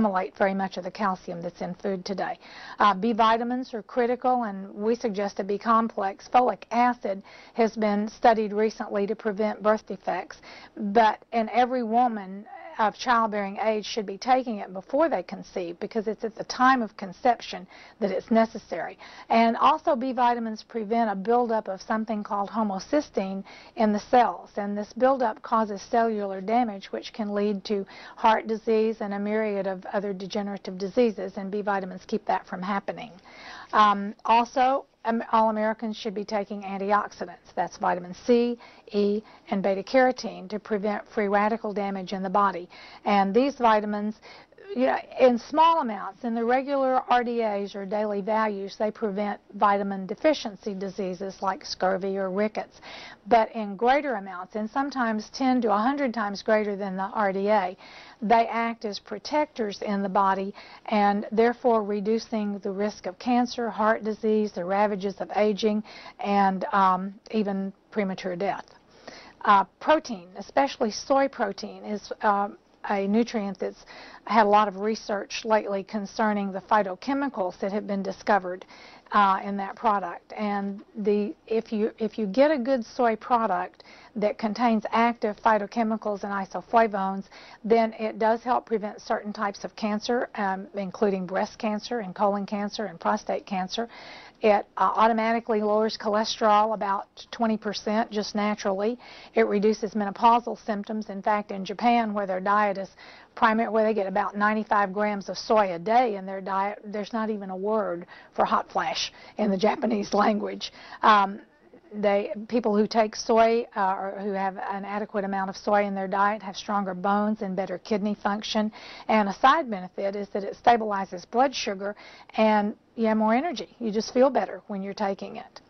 assimilate very much of the calcium that's in food today. B vitamins are critical, and we suggest a B complex. Folic acid has been studied recently to prevent birth defects, but in every woman of childbearing age should be taking it before they conceive, because it's at the time of conception that it's necessary. And also B vitamins prevent a buildup of something called homocysteine in the cells, and this buildup causes cellular damage, which can lead to heart disease and a myriad of other degenerative diseases, and B vitamins keep that from happening. Also, all Americans should be taking antioxidants. That's vitamin C, E, and beta-carotene to prevent free radical damage in the body. And these vitamins, in small amounts, in the regular RDAs or daily values, they prevent vitamin deficiency diseases like scurvy or rickets. But in greater amounts, and sometimes 10 to 100 times greater than the RDA, they act as protectors in the body, and therefore reducing the risk of cancer, heart disease, the ravages of aging, and even premature death. Protein, especially soy protein, is a nutrient that's had a lot of research lately concerning the phytochemicals that have been discovered in that product. And if you get a good soy product that contains active phytochemicals and isoflavones, then it does help prevent certain types of cancer, including breast cancer and colon cancer and prostate cancer. It automatically lowers cholesterol about 20% just naturally. It reduces menopausal symptoms. In fact, in Japan, where their diet is where they get about 95 grams of soy a day in their diet, there's not even a word for hot flash in the Japanese language. People who take soy or who have an adequate amount of soy in their diet have stronger bones and better kidney function. And a side benefit is that it stabilizes blood sugar, and you have more energy. You just feel better when you're taking it.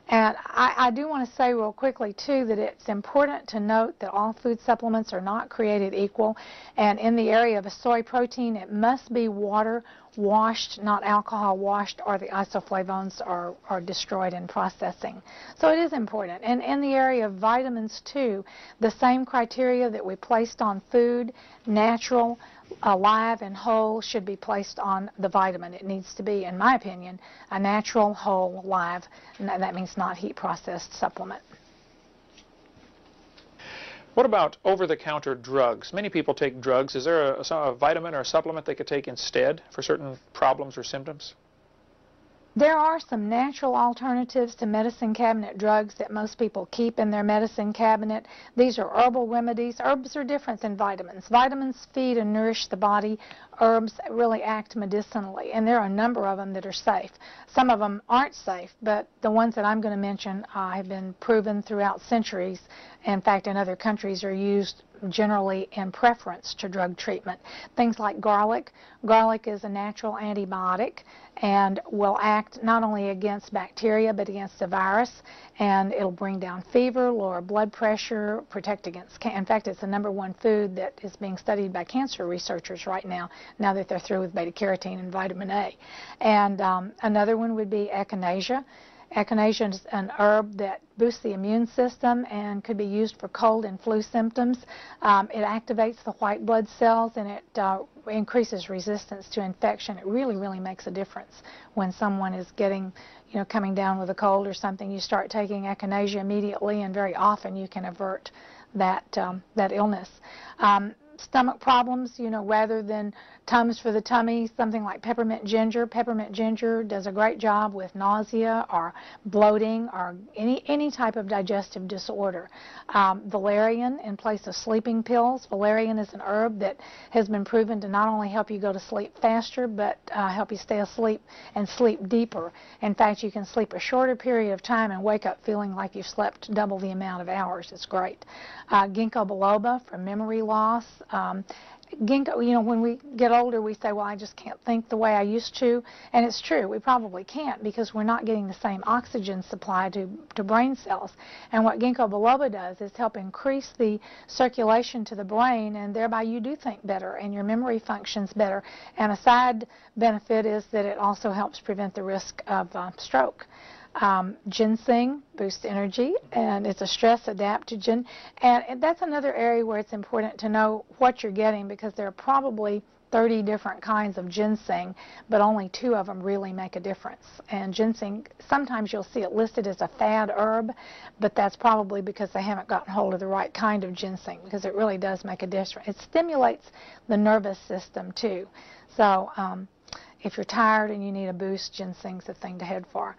And I do want to say real quickly, too, that it's important to note that all food supplements are not created equal. And in the area of a soy protein, it must be water washed, not alcohol washed, or the isoflavones are destroyed in processing. So it is important. And in the area of vitamins, too, the same criteria that we placed on food, natural, alive, and whole, should be placed on the vitamin. It needs to be, in my opinion, a natural, whole, live, and that means not heat-processed supplement. What about over-the-counter drugs? Many people take drugs. Is there a vitamin or a supplement they could take instead for certain problems or symptoms? There are some natural alternatives to medicine cabinet drugs that most people keep in their medicine cabinet. These are herbal remedies. Herbs are different than vitamins. Vitamins feed and nourish the body. Herbs really act medicinally, and there are a number of them that are safe. Some of them aren't safe, but the ones that I'm going to mention have been proven throughout centuries. In fact, in other countries are used generally in preference to drug treatment. Things like garlic. Garlic is a natural antibiotic and will act not only against bacteria but against the virus, and it'll bring down fever, lower blood pressure, protect against cancer. In fact, it's the #1 food that is being studied by cancer researchers right now that they're through with beta-carotene and vitamin A. And another one would be echinacea. Echinacea is an herb that boosts the immune system and could be used for cold and flu symptoms. It activates the white blood cells, and it increases resistance to infection. It really, really makes a difference when someone is coming down with a cold or something. You start taking echinacea immediately, and very often you can avert that illness. Stomach problems, rather than Tums for the tummy, something like peppermint ginger. Peppermint ginger does a great job with nausea or bloating or any type of digestive disorder. Valerian in place of sleeping pills. Valerian is an herb that has been proven to not only help you go to sleep faster, but help you stay asleep and sleep deeper. In fact, you can sleep a shorter period of time and wake up feeling like you've slept double the amount of hours. It's great. Ginkgo biloba for memory loss. Ginkgo, when we get older, we say, well, I just can't think the way I used to. And it's true, we probably can't, because we're not getting the same oxygen supply to brain cells. And what ginkgo biloba does is help increase the circulation to the brain, and thereby you do think better and your memory functions better. And a side benefit is that it also helps prevent the risk of stroke. Ginseng boosts energy, and it's a stress adaptogen, and that's another area where it's important to know what you're getting, because there are probably 30 different kinds of ginseng, but only 2 of them really make a difference. And ginseng, sometimes you'll see it listed as a fad herb, but that's probably because they haven't gotten hold of the right kind of ginseng, because it really does make a difference. It stimulates the nervous system too. So if you're tired and you need a boost, ginseng's the thing to head for.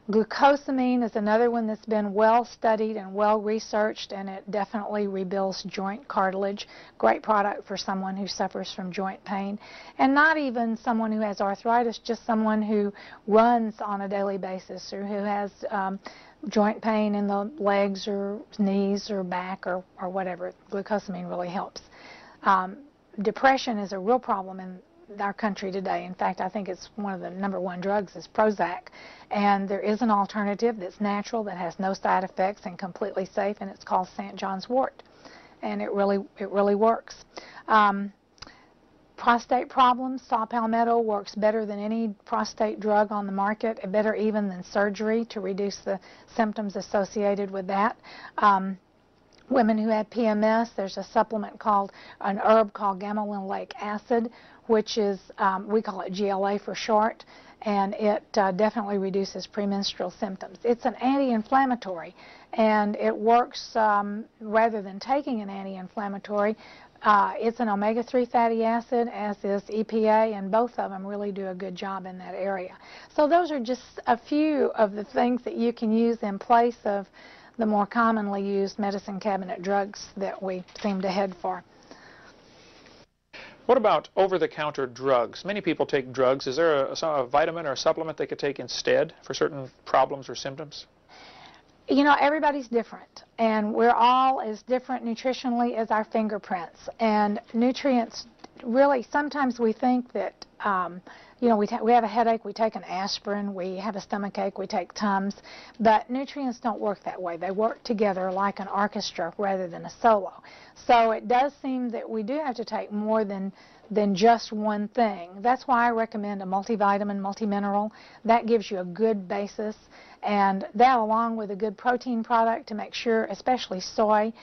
Glucosamine is another one that's been well studied and well researched, and it definitely rebuilds joint cartilage. Great product for someone who suffers from joint pain, and not even someone who has arthritis, just someone who runs on a daily basis or who has joint pain in the legs or knees or back or whatever. Glucosamine really helps. Depression is a real problem in our country today. In fact, I think it's one of the #1 drugs is Prozac, and there is an alternative that's natural, that has no side effects and completely safe, and it's called St. John's wort, and it really works. Prostate problems, saw palmetto works better than any prostate drug on the market, better even than surgery to reduce the symptoms associated with that. Women who have PMS, there's a supplement called, an herb called gamma-linolenic acid, which is, we call it GLA for short, and it definitely reduces premenstrual symptoms. It's an anti-inflammatory, and it works rather than taking an anti-inflammatory. It's an omega-3 fatty acid, as is EPA, and both of them really do a good job in that area. So those are just a few of the things that you can use in place of the more commonly used medicine cabinet drugs that we seem to head for. What about over-the-counter drugs? Many people take drugs. Is there a vitamin or a supplement they could take instead for certain problems or symptoms? You know, everybody's different, and we're all as different nutritionally as our fingerprints. And nutrients, really, sometimes we think that, you know, we have a headache, we take an aspirin, we have a stomach ache, we take Tums, but nutrients don't work that way. They work together like an orchestra rather than a solo. So it does seem that we do have to take more than just one thing. That's why I recommend a multivitamin, multimineral. That gives you a good basis, and that along with a good protein product to make sure, especially soy,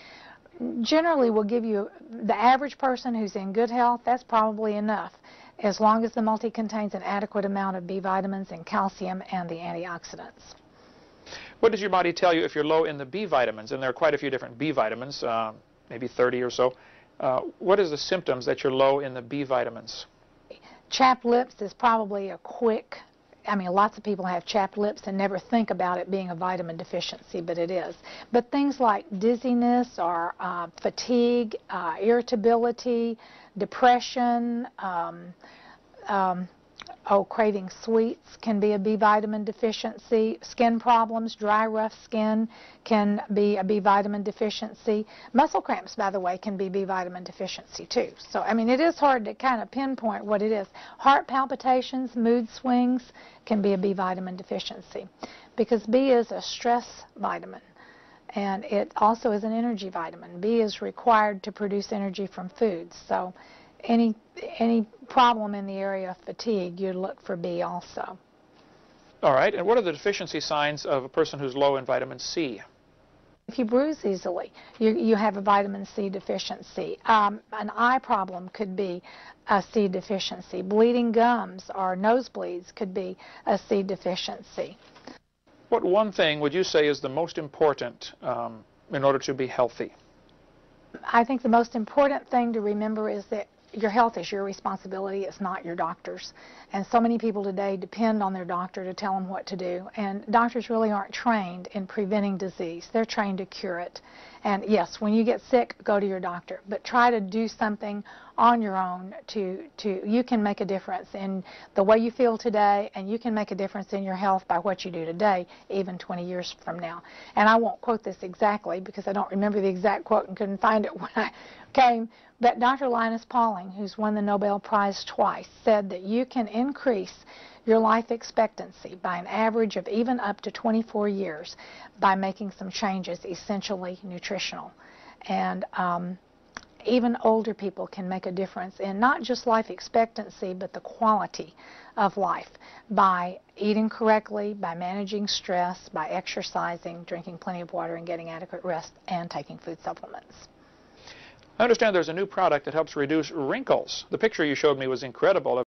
generally will give you, the average person who's in good health, that's probably enough, as long as the multi contains an adequate amount of B vitamins and calcium and the antioxidants. What does your body tell you if you're low in the B vitamins? And there are quite a few different B vitamins, maybe 30 or so. What is the symptoms that you're low in the B vitamins? Chapped lips is probably a quick, I mean, lots of people have chapped lips and never think about it being a vitamin deficiency, but it is. But things like dizziness or fatigue, irritability, depression, craving sweets can be a B vitamin deficiency. Skin problems, dry, rough skin can be a B vitamin deficiency. Muscle cramps, by the way, can be B vitamin deficiency too. So, I mean, it is hard to kind of pinpoint what it is. Heart palpitations, mood swings can be a B vitamin deficiency, because B is a stress vitamin, and it also is an energy vitamin. B is required to produce energy from foods. So any problem in the area of fatigue, you'd look for B also. All right. And what are the deficiency signs of a person who's low in vitamin C? If you bruise easily, you have a vitamin C deficiency. An eye problem could be a C deficiency. Bleeding gums or nosebleeds could be a C deficiency. What one thing would you say is the most important in order to be healthy? I think the most important thing to remember is that your health is your responsibility. It's not your doctor's. And so many people today depend on their doctor to tell them what to do. And doctors really aren't trained in preventing disease. They're trained to cure it. And yes, when you get sick, go to your doctor. But try to do something on your own you can make a difference in the way you feel today, and you can make a difference in your health by what you do today, even 20 years from now. And I won't quote this exactly because I don't remember the exact quote and couldn't find it when I came. But Dr. Linus Pauling, who's won the Nobel Prize twice, said that you can increase your life expectancy by an average of even up to 24 years by making some changes, essentially nutritional. And even older people can make a difference in not just life expectancy, but the quality of life by eating correctly, by managing stress, by exercising, drinking plenty of water, and getting adequate rest, and taking food supplements. I understand there's a new product that helps reduce wrinkles. The picture you showed me was incredible.